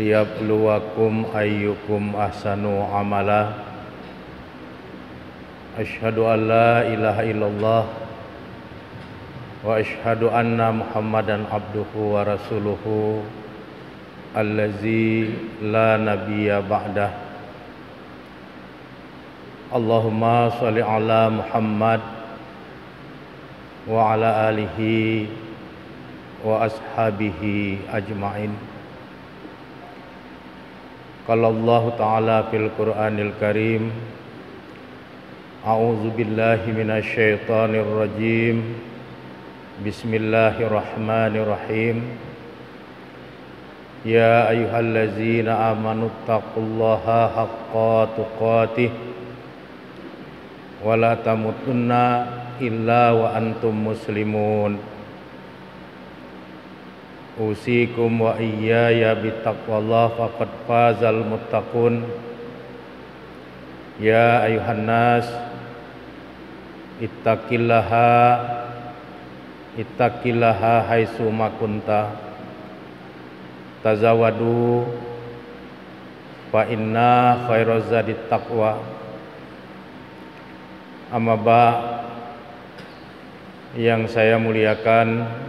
liyabluwakum ayyukum ahsanu amala. Asyhadu an la ilaha illallah wa asyhadu anna Muhammadan abduhu wa rasuluhu allazi la nabiyya ba'dah. Allahumma sholli ala Muhammad wa ala alihi wa ashabihi ajma'in. Qala Allah Ta'ala fil Qur'anil Karim, a'udzu billahi minasy syaithanir rajim. Bismillahirrahmanirrahim. Ya ayyuhallazina amanu taqullaha haqqa tuqatih wa la tamutunna illa wa antum muslimun. Usikum wa iyaya bittaqwallah faqad fazal muttaqun. Ya ayuhan nas ittaqillaha haitsu ma kunta tazawwadu fa inna khairaz zadit taqwa. Amma ba, yang saya muliakan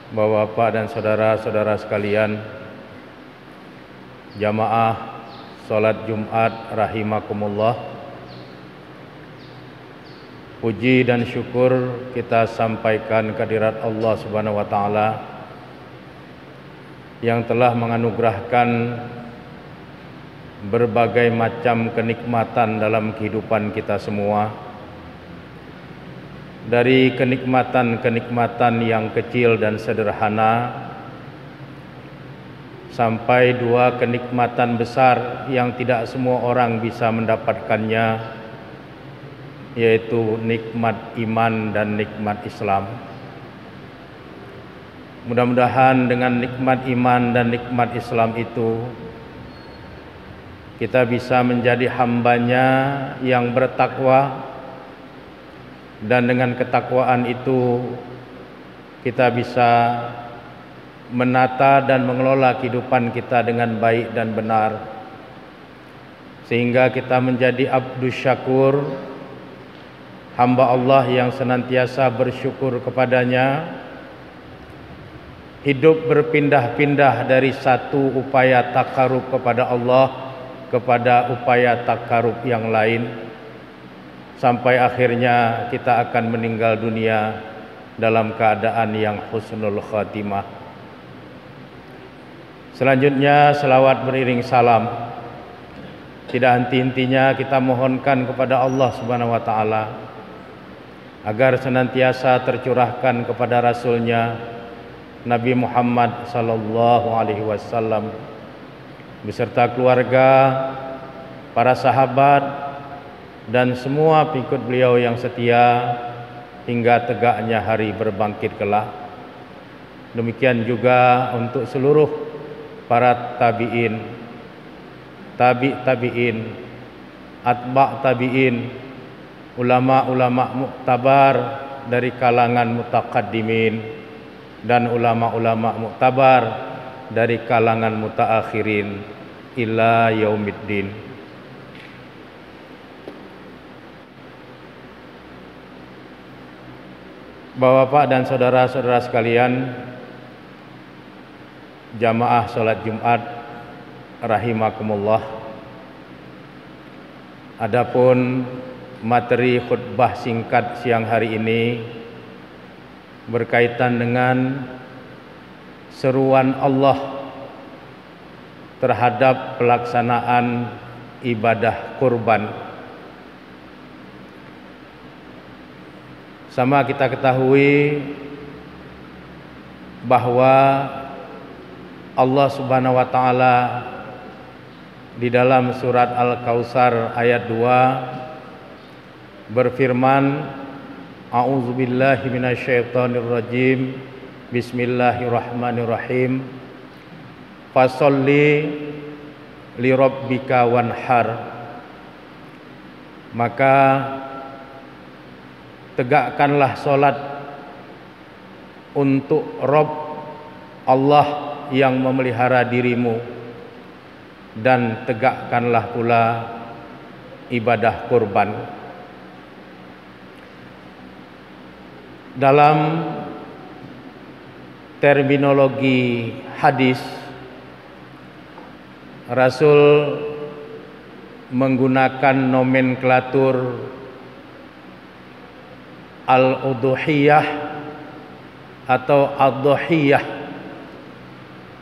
Bapak dan saudara-saudara sekalian, jamaah salat Jumat rahimakumullah. Puji dan syukur kita sampaikan kehadirat Allah Subhanahu wa taala yang telah menganugerahkan berbagai macam kenikmatan dalam kehidupan kita semua. Dari kenikmatan-kenikmatan yang kecil dan sederhana sampai dua kenikmatan besar yang tidak semua orang bisa mendapatkannya, yaitu nikmat iman dan nikmat Islam. Mudah-mudahan dengan nikmat iman dan nikmat Islam itu kita bisa menjadi hambanya yang bertakwa, dan dengan ketakwaan itu kita bisa menata dan mengelola kehidupan kita dengan baik dan benar, sehingga kita menjadi abdus syakur, hamba Allah yang senantiasa bersyukur kepadanya, hidup berpindah-pindah dari satu upaya takarub kepada Allah kepada upaya takarub yang lain, sampai akhirnya kita akan meninggal dunia dalam keadaan yang husnul khatimah. Selanjutnya selawat beriring salam tidak henti-hentinya kita mohonkan kepada Allah Subhanahu wa taala agar senantiasa tercurahkan kepada Rasulnya Nabi Muhammad sallallahu alaihi wasallam beserta keluarga, para sahabat, dan semua pengikut beliau yang setia hingga tegaknya hari berbangkit kelak. Demikian juga untuk seluruh para tabi'in, tabi'in, atba' tabi'in, ulama-ulama muktabar dari kalangan mutaqaddimin dan ulama-ulama muktabar dari kalangan mutaakhirin ila yaumiddin. Bapak dan saudara-saudara sekalian, jamaah salat Jumat rahimakumullah. Adapun materi khutbah singkat siang hari ini berkaitan dengan seruan Allah terhadap pelaksanaan ibadah kurban. Sama kita ketahui bahwa Allah Subhanahu wa taala di dalam surat Al-Kautsar ayat 2 berfirman, a'udzubillahi minasyaitonirrajim, bismillahirrahmanirrahim, fasholli lirabbika wanhar. Maka tegakkanlah solat untuk Rabb Allah yang memelihara dirimu, dan tegakkanlah pula ibadah kurban. Dalam terminologi hadis, Rasul menggunakan nomenklatur al-udhuhiyah atau ad-dhuhiyah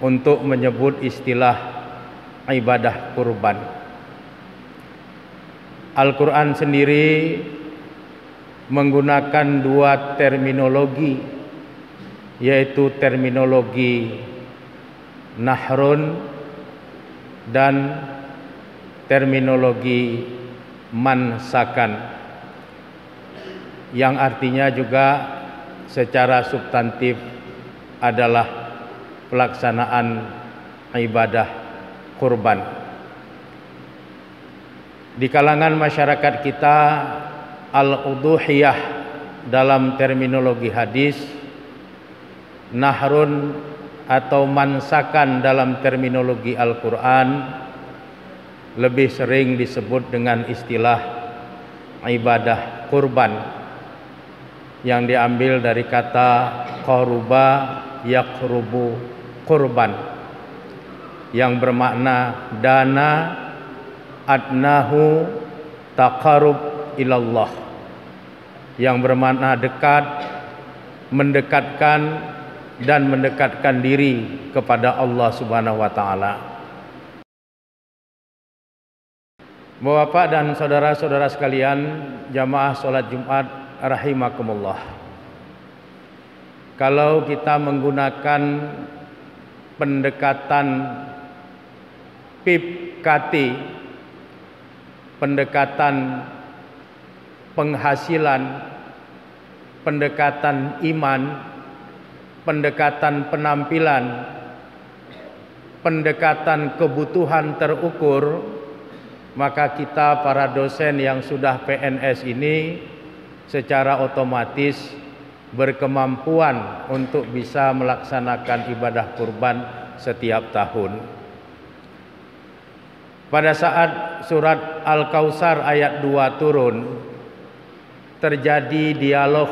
untuk menyebut istilah ibadah kurban. Al-Quran sendiri menggunakan dua terminologi, yaitu terminologi nahrun dan terminologi mansakan, yang artinya juga secara substantif adalah pelaksanaan ibadah kurban. Di kalangan masyarakat kita, al-udhuhiyah dalam terminologi hadis, nahrun atau mansakan dalam terminologi Al-Quran lebih sering disebut dengan istilah ibadah kurban, yang diambil dari kata qaruba yaqrubu kurban, yang bermakna dana adnahu taqarrub ilallah, yang bermakna dekat, mendekatkan dan mendekatkan diri kepada Allah Subhanahu wa taala. Bapak dan saudara-saudara sekalian, jamaah salat Jumat rahimakumullah. Kalau kita menggunakan pendekatan PIPKT, pendekatan penghasilan, pendekatan iman, pendekatan penampilan, pendekatan kebutuhan terukur, maka kita para dosen yang sudah PNS ini secara otomatis berkemampuan untuk bisa melaksanakan ibadah kurban setiap tahun. Pada saat surat Al-Kautsar ayat 2 turun, terjadi dialog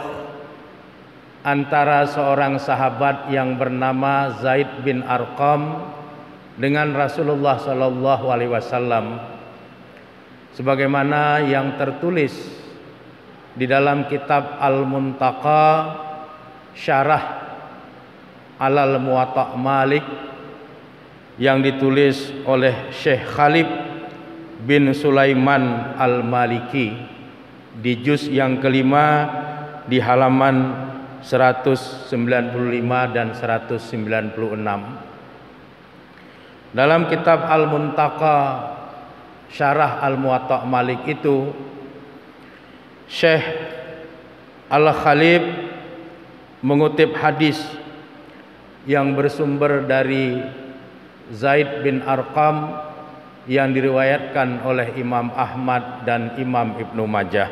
antara seorang sahabat yang bernama Zaid bin Arqam dengan Rasulullah sallallahu alaihi wasallam, sebagaimana yang tertulis di dalam kitab Al-Muntaqa Syarah Alal Muwatta' Malik yang ditulis oleh Syekh Khalid bin Sulaiman Al-Maliki di juz yang kelima di halaman 195 dan 196. Dalam kitab Al-Muntaqa Syarah Al-Muwatta' Malik itu, Syekh Al-Khalib mengutip hadis yang bersumber dari Zaid bin Arqam yang diriwayatkan oleh Imam Ahmad dan Imam Ibnu Majah.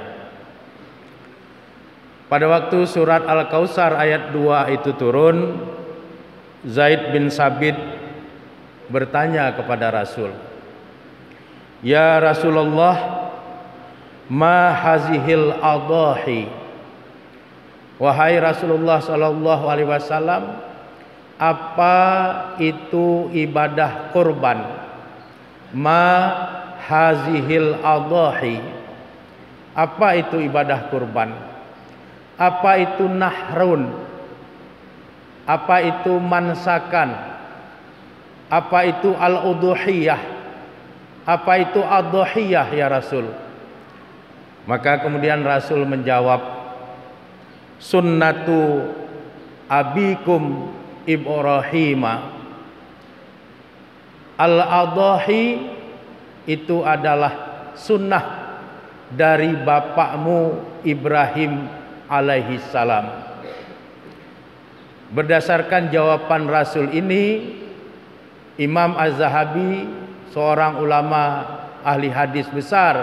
Pada waktu surat Al-Kautsar ayat 2 itu turun, Zaid bin Sabit bertanya kepada Rasul, "Ya Rasulullah, ma hazihil adahi?" Wahai Rasulullah sallallahu alaihi wasallam, apa itu ibadah kurban? Ma hazihil adahi? Apa itu ibadah kurban? Apa itu nahrun? Apa itu mansakan? Apa itu al-udhuhiyah? Apa itu ad-dhuhiyah ya Rasul? Maka kemudian Rasul menjawab, sunnatu abikum Ibrahim. Al-adhahi itu adalah sunnah dari bapakmu Ibrahim alaihi salam. Berdasarkan jawaban Rasul ini, Imam Az-Zahabi, seorang ulama ahli hadis besar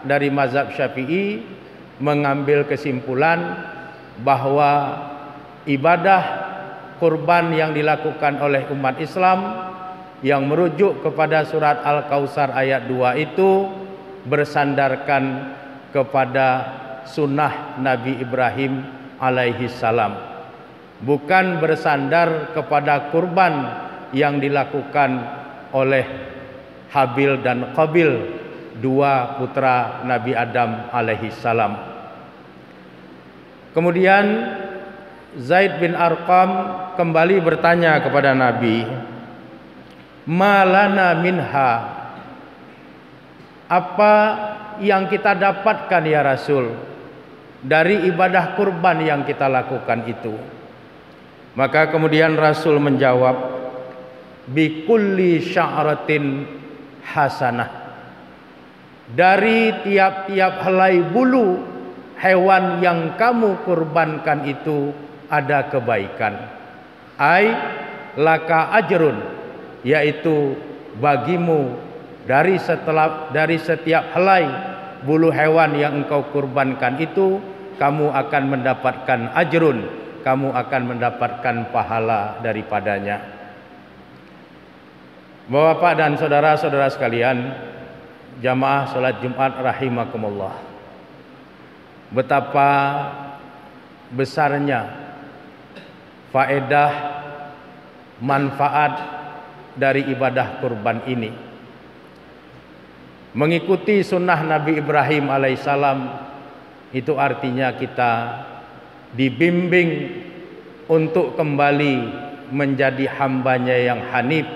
dari mazhab Syafi'i, mengambil kesimpulan bahwa ibadah kurban yang dilakukan oleh umat Islam yang merujuk kepada surat Al-Kautsar ayat 2 itu bersandarkan kepada sunnah Nabi Ibrahim alaihi salam, bukan bersandar kepada kurban yang dilakukan oleh Habil dan Qabil, dua putra Nabi Adam alaihi salam. Kemudian Zaid bin Arqam kembali bertanya kepada Nabi, "Malana minha?" Apa yang kita dapatkan ya Rasul dari ibadah kurban yang kita lakukan itu? Maka kemudian Rasul menjawab, "Bi kulli sya'ratin hasanah." Dari tiap-tiap helai bulu hewan yang kamu kurbankan itu ada kebaikan. Ai laka ajrun, yaitu bagimu dari setiap helai bulu hewan yang engkau kurbankan itu kamu akan mendapatkan ajrun, kamu akan mendapatkan pahala daripadanya. Bapak dan saudara-saudara sekalian, jamaah salat Jumat rahimakumullah, betapa besarnya faedah manfaat dari ibadah kurban ini. Mengikuti sunnah Nabi Ibrahim alaihissalam itu artinya kita dibimbing untuk kembali menjadi hambanya yang hanif,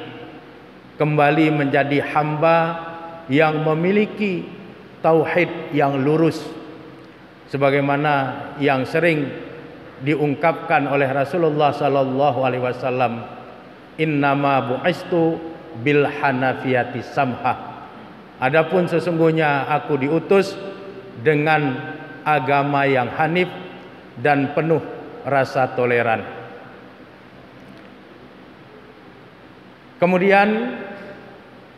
kembali menjadi hamba yang memiliki tauhid yang lurus, sebagaimana yang sering diungkapkan oleh Rasulullah sallallahu alaihi wasallam, "Innama bu'istu bil hanafiyati samhah." Adapun sesungguhnya aku diutus dengan agama yang hanif dan penuh rasa toleran. Kemudian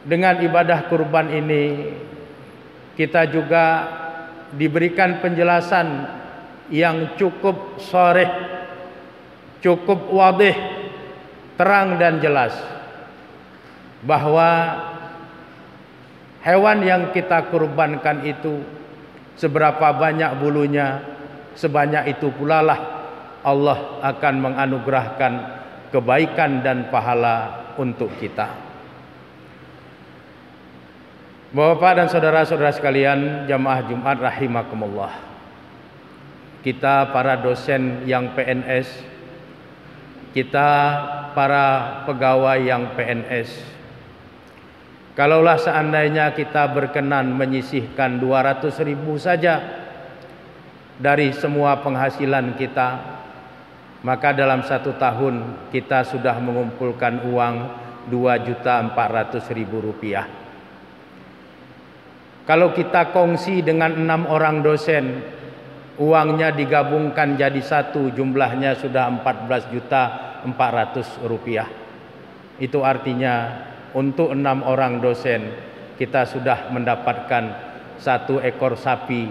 dengan ibadah kurban ini kita juga diberikan penjelasan yang cukup sharih, cukup wadih, terang dan jelas bahwa hewan yang kita kurbankan itu seberapa banyak bulunya, sebanyak itu pula lah Allah akan menganugerahkan kebaikan dan pahala untuk kita. Bapak dan saudara-saudara sekalian, jamaah Jumat rahimakumullah, kita para dosen yang PNS, kita para pegawai yang PNS, kalaulah seandainya kita berkenan menyisihkan 200.000 saja dari semua penghasilan kita, maka dalam 1 tahun kita sudah mengumpulkan uang 2.400.000 rupiah. Kalau kita kongsi dengan 6 orang dosen, uangnya digabungkan jadi 1, jumlahnya sudah 14.400.000 rupiah. Itu artinya untuk 6 orang dosen kita sudah mendapatkan 1 ekor sapi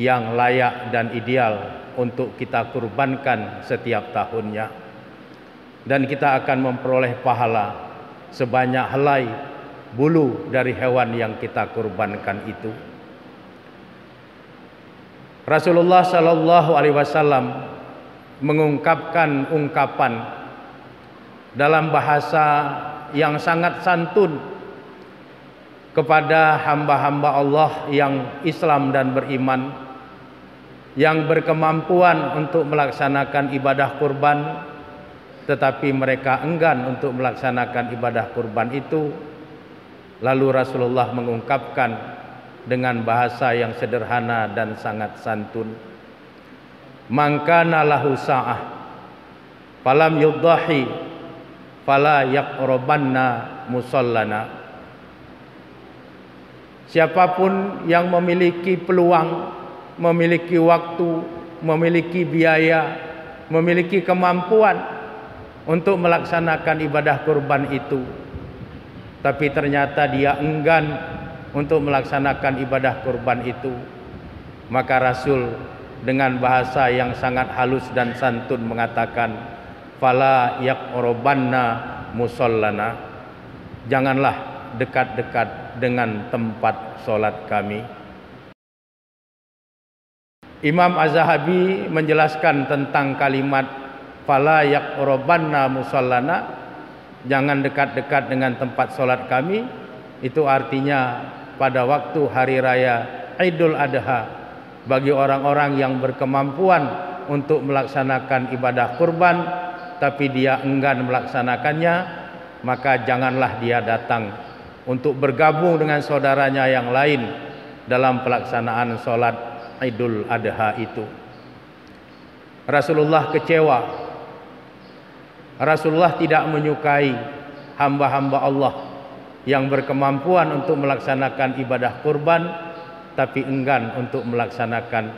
yang layak dan ideal untuk kita kurbankan setiap tahunnya. Dan kita akan memperoleh pahala sebanyak helai bulu dari hewan yang kita kurbankan itu. Rasulullah sallallahu alaihi wasallam mengungkapkan ungkapan dalam bahasa yang sangat santun kepada hamba-hamba Allah yang Islam dan beriman, yang berkemampuan untuk melaksanakan ibadah kurban, tetapi mereka enggan untuk melaksanakan ibadah kurban itu. Lalu Rasulullah mengungkapkan dengan bahasa yang sederhana dan sangat santun, "Man kana lahu sa'ah falam yudhahi fala yaqrabanna musallana." Siapapun yang memiliki peluang, memiliki waktu, memiliki biaya, memiliki kemampuan untuk melaksanakan ibadah kurban itu, tapi ternyata dia enggan untuk melaksanakan ibadah kurban itu, maka Rasul dengan bahasa yang sangat halus dan santun mengatakan, fala yaqrabanna musallana, janganlah dekat-dekat dengan tempat solat kami. Imam Az-Zahabi menjelaskan tentang kalimat fala yaqrabanna musallana, jangan dekat-dekat dengan tempat solat kami. Itu artinya pada waktu hari raya Idul Adha, bagi orang-orang yang berkemampuan untuk melaksanakan ibadah kurban tapi dia enggan melaksanakannya, maka janganlah dia datang untuk bergabung dengan saudaranya yang lain dalam pelaksanaan solat Idul Adha itu. Rasulullah kecewa. Rasulullah tidak menyukai hamba-hamba Allah yang berkemampuan untuk melaksanakan ibadah kurban tapi enggan untuk melaksanakan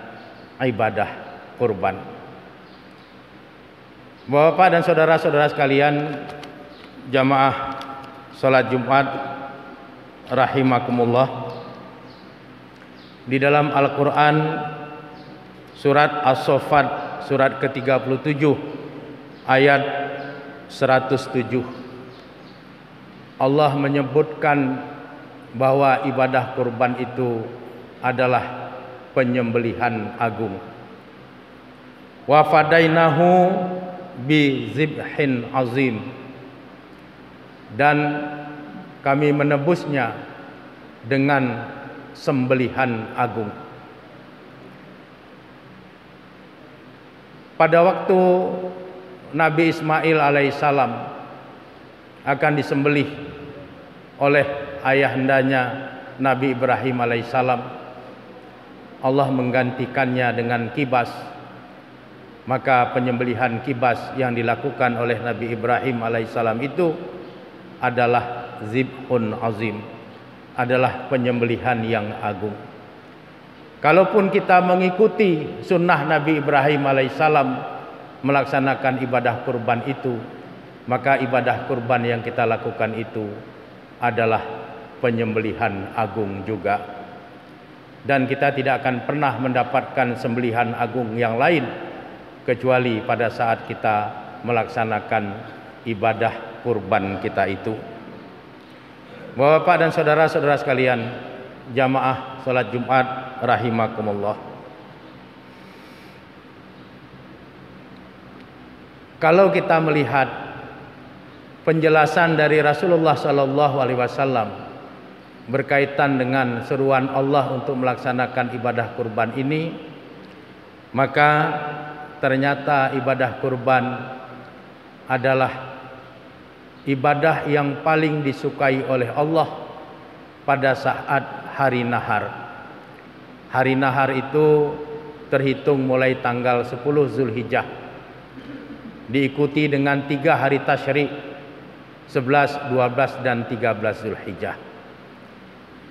ibadah kurban. Bapak dan saudara-saudara sekalian, jamaah salat Jumat rahimakumullah, di dalam Al-Quran surat As-Saffat surat ke-37 ayat 107 Allah menyebutkan bahwa ibadah kurban itu adalah penyembelihan agung. Wa fadainahu bi zibhin azim, dan kami menebusnya dengan sembelihan agung. Pada waktu Nabi Ismail alaihissalam akan disembelih oleh ayahandanya Nabi Ibrahim alaihissalam, Allah menggantikannya dengan kibas. Maka penyembelihan kibas yang dilakukan oleh Nabi Ibrahim alaihissalam itu adalah zibhun azim, adalah penyembelihan yang agung. Kalaupun kita mengikuti sunnah Nabi Ibrahim alaihissalam melaksanakan ibadah kurban itu, maka ibadah kurban yang kita lakukan itu adalah penyembelihan agung juga. Dan kita tidak akan pernah mendapatkan sembelihan agung yang lain kecuali pada saat kita melaksanakan ibadah kurban kita itu. Bapak dan saudara-saudara sekalian, jamaah salat Jumat rahimakumullah, kalau kita melihat penjelasan dari Rasulullah sallallahu alaihi wasallam berkaitan dengan seruan Allah untuk melaksanakan ibadah kurban ini, maka ternyata ibadah kurban adalah ibadah yang paling disukai oleh Allah pada saat hari nahar. Hari nahar itu terhitung mulai tanggal 10 Zulhijjah, diikuti dengan 3 hari tasyrik, 11, 12, dan 13 Zulhijjah.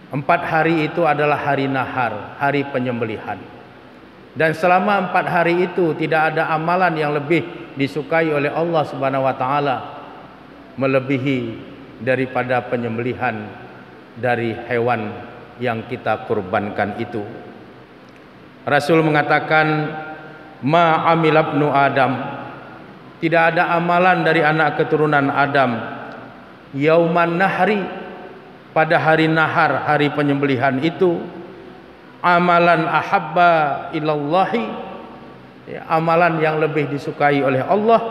4 hari itu adalah hari nahar, hari penyembelihan. Dan selama 4 hari itu tidak ada amalan yang lebih disukai oleh Allah Subhanahu wa taala melebihi daripada penyembelihan dari hewan yang kita kurbankan itu. Rasul mengatakan, ma amilabnu Adam, tidak ada amalan dari anak keturunan Adam yauman nahri, pada hari nahar, hari penyembelihan itu, amalan ahabba ilallahi, amalan yang lebih disukai oleh Allah,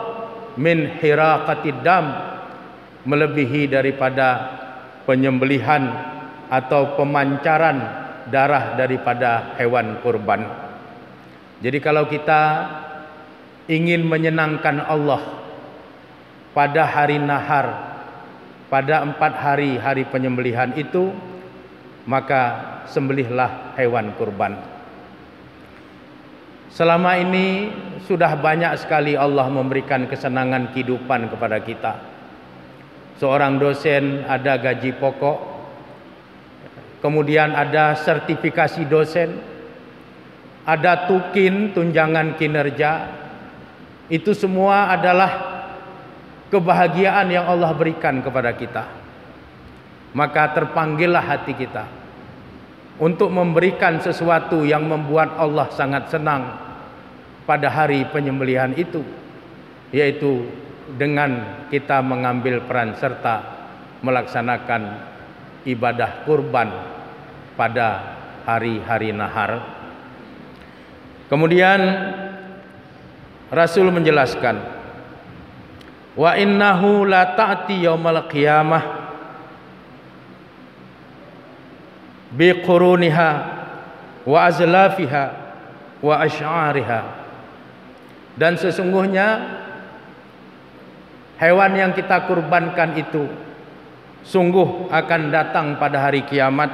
min hiraqatid dam, melebihi daripada penyembelihan atau pemancaran darah daripada hewan kurban. Jadi kalau kita ingin menyenangkan Allah pada hari nahar, pada 4 hari hari penyembelihan itu, maka sembelihlah hewan kurban. Selama ini sudah banyak sekali Allah memberikan kesenangan kehidupan kepada kita. Seorang dosen ada gaji pokok, kemudian ada sertifikasi dosen, ada tukin, tunjangan kinerja. Itu semua adalah kebahagiaan yang Allah berikan kepada kita. Maka terpanggillah hati kita untuk memberikan sesuatu yang membuat Allah sangat senang pada hari penyembelihan itu, yaitu dengan kita mengambil peran serta melaksanakan ibadah kurban pada hari-hari nahar. Kemudian Rasul menjelaskan, wa innahu la ta'ti yaumal qiyamah bi quruniha wa azlafiha wa asy'ariha. Dan sesungguhnya hewan yang kita kurbankan itu sungguh akan datang pada hari kiamat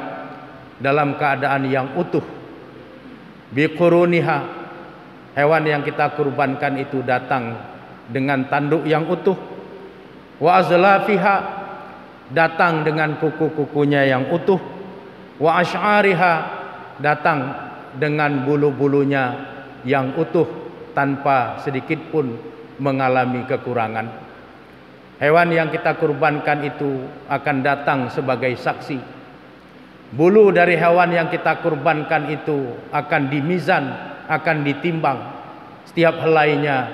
dalam keadaan yang utuh. Biquruniha, hewan yang kita kurbankan itu datang dengan tanduk yang utuh. Wa azlafiha, datang dengan kuku-kukunya yang utuh. Wa asy'ariha, datang dengan bulu-bulunya yang utuh tanpa sedikit pun mengalami kekurangan. Hewan yang kita kurbankan itu akan datang sebagai saksi. Bulu dari hewan yang kita kurbankan itu akan dimizan, akan ditimbang. Setiap helainya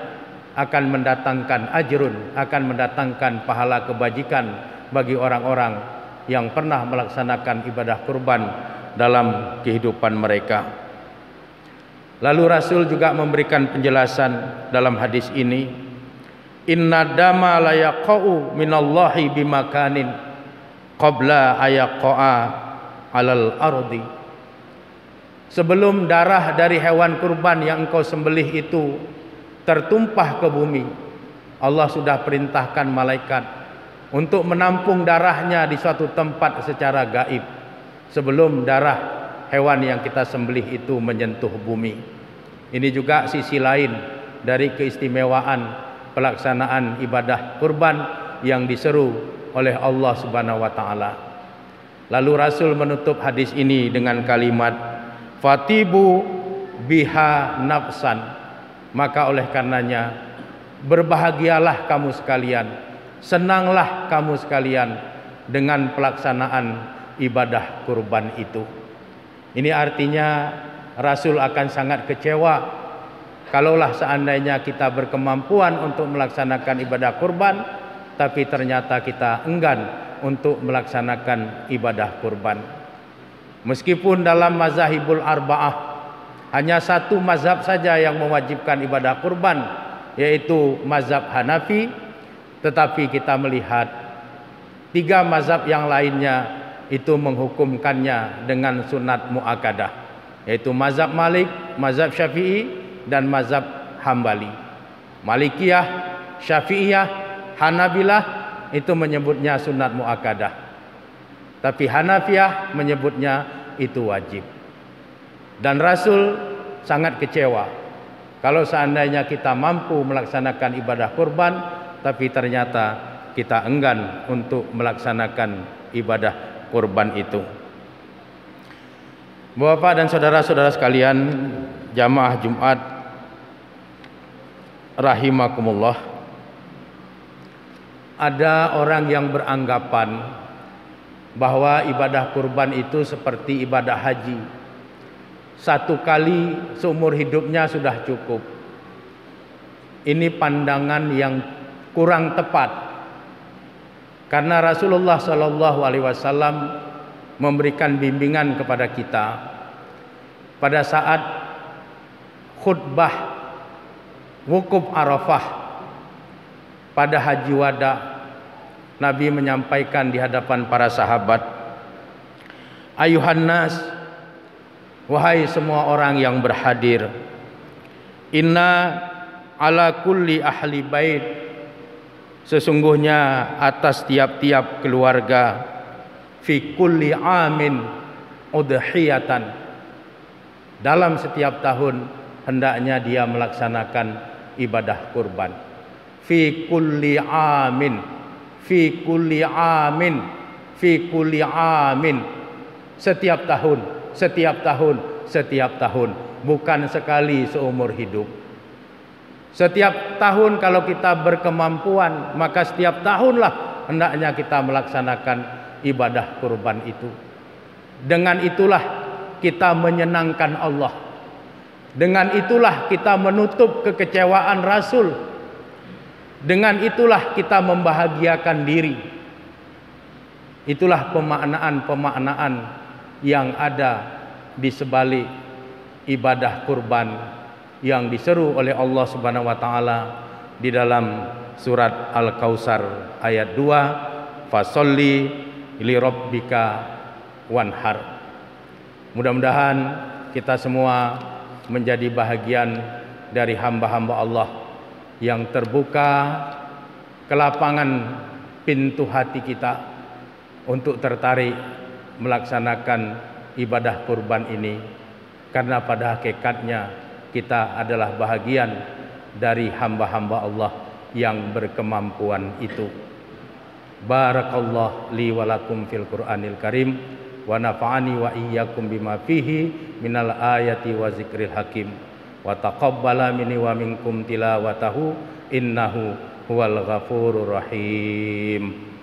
akan mendatangkan ajrun, akan mendatangkan pahala kebajikan bagi orang-orang yang pernah melaksanakan ibadah kurban dalam kehidupan mereka. Lalu Rasul juga memberikan penjelasan dalam hadis ini, inna dama la yaqa'u minallahi bimakanin qabla ayaqa'a alal ardi. Sebelum darah dari hewan kurban yang engkau sembelih itu tertumpah ke bumi, Allah sudah perintahkan malaikat untuk menampung darahnya di suatu tempat secara gaib sebelum darah hewan yang kita sembelih itu menyentuh bumi. Ini juga sisi lain dari keistimewaan pelaksanaan ibadah kurban yang diseru oleh Allah Subhanahu wa taala. Lalu Rasul menutup hadis ini dengan kalimat, fatibu biha nafsan, maka oleh karenanya berbahagialah kamu sekalian, senanglah kamu sekalian dengan pelaksanaan ibadah kurban itu. Ini artinya Rasul akan sangat kecewa kalaulah seandainya kita berkemampuan untuk melaksanakan ibadah kurban, tapi ternyata kita enggan untuk melaksanakan ibadah kurban. Meskipun dalam mazahibul arba'ah hanya satu mazhab saja yang mewajibkan ibadah kurban, yaitu mazhab Hanafi, tetapi kita melihat tiga mazhab yang lainnya itu menghukumkannya dengan sunat muakkadah, yaitu mazhab Malik, mazhab Syafi'i, dan mazhab Hambali. Malikiyah, Syafi'iyah, Hanabilah itu menyebutnya sunat muakkadah, tapi Hanafiyah menyebutnya itu wajib. Dan Rasul sangat kecewa kalau seandainya kita mampu melaksanakan ibadah kurban, tapi ternyata kita enggan untuk melaksanakan ibadah kurban itu. Bapak dan saudara-saudara sekalian, jamaah Jumat rahimakumullah, ada orang yang beranggapan bahwa ibadah kurban itu seperti ibadah haji. Satu kali seumur hidupnya sudah cukup. Ini pandangan yang kurang tepat, karena Rasulullah SAW memberikan bimbingan kepada kita pada saat khutbah wukuf Arafah pada haji wada. Nabi menyampaikan di hadapan para sahabat, ayuhan nas, wahai semua orang yang berhadir, inna ala kulli ahli bait, sesungguhnya atas tiap-tiap keluarga, fi kulli amin udhiyatan, dalam setiap tahun hendaknya dia melaksanakan ibadah kurban. Fi kulli amin, fi kulli amin, fi kulli amin, setiap tahun, setiap tahun, setiap tahun, bukan sekali seumur hidup. Setiap tahun kalau kita berkemampuan, maka setiap tahunlah hendaknya kita melaksanakan ibadah kurban itu. Dengan itulah kita menyenangkan Allah. Dengan itulah kita menutup kekecewaan Rasul. Dengan itulah kita membahagiakan diri. Itulah pemaknaan-pemaknaan yang ada di sebalik ibadah kurban yang diseru oleh Allah Subhanahu wa taala di dalam surat Al-Kautsar ayat 2, fasolli li rabbika wanhar. Mudah-mudahan kita semua menjadi bahagian dari hamba-hamba Allah yang terbuka kelapangan pintu hati kita untuk tertarik melaksanakan ibadah kurban ini, karena pada hakikatnya kita adalah bahagian dari hamba-hamba Allah yang berkemampuan itu. Barakallahu li wa lakum fil Qur'anil Karim wa nafa'ani wa iyyakum bima fihi minal ayati wa zikril hakim wa taqabbala minni wa minkum tilawatahu innahu huwal ghafurur rahim.